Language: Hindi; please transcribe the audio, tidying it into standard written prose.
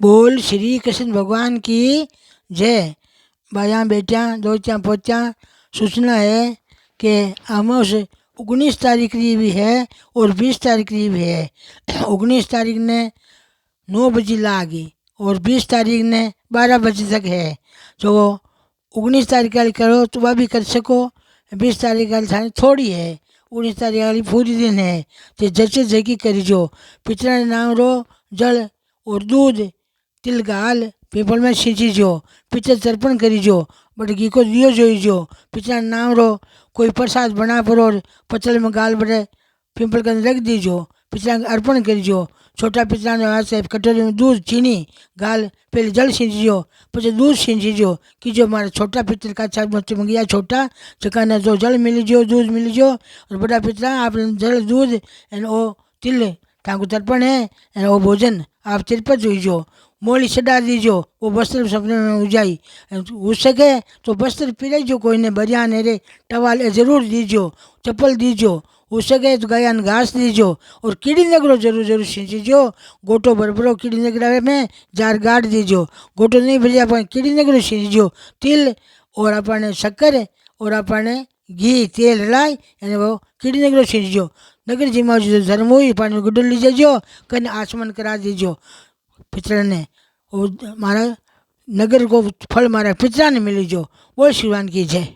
बोल श्री कृष्ण भगवान की जय। भाइयों बेटियां दोस्तियां पोतियां, सूचना है कि आमोस 19 तारीख की भी है और 20 तारीख की भी है। 19 तारीख ने 9 बजे लागी और 20 तारीख ने 12 बजे तक है। तो 19 तारीख वाली करो तो वह भी कर सको। 20 तारीख वाली थाने थोड़ी है, 19 तारीख वाली पूरी दिन है। तो जचे जगी करीजो। पितरा ने नाम रो जल और दूध तिल गाल पीपल में सींचीजो। पितर तर्पण करीजो, बट घी को दियो जोईजो। पितरा नाम रो कोई प्रसाद बना पर और पतल में गाल बड़े पिंपल के रख दीजो। पितरा अर्पण करीजो। छोटा पितरा ने हाथ से कटोरी में दूध चीनी गाल पहले जल सींचीजो, પછી दूध सींचीजो कि जो मारा छोटा पितर का छा मत मंगिया छोटा जकाने जो जल मिलीजो दूध मिलीजो। और बड़ा पितरा आप जल दूध एन ओ तिल ताकू तर्पण है एन ओ भोजन आप तिरपत जोईजो। मोली चढ़ा दीजो, वो वस्त्र सपने में उजाई हो सके तो वस्त्र पीराईजो। कोई ने बढ़िया ने रे टवाल जरूर दीजो, चप्पल दीजो। हो सके तो गाया ने घास दीजो और कीड़ी नगरो जरूर जरूर सींचीजो। गोटो भरभरो कीड़ी नगरा में जार गाड़ दीजो। गोटो नहीं भरिया अपन कीड़ी नगरो सींचीजो। तिल और अपने शक्कर और अपने घी तेल लाई અને वो कीड़ी नगरो सींचीजो। नगर जी में जो धर्म हुई पानी में गुड्डो ली जाजो कने आसमन करा दीजो पितरा ने। और मारा नगर को फल मारा पितरा ने मिली जो। बोल शिवान की जय।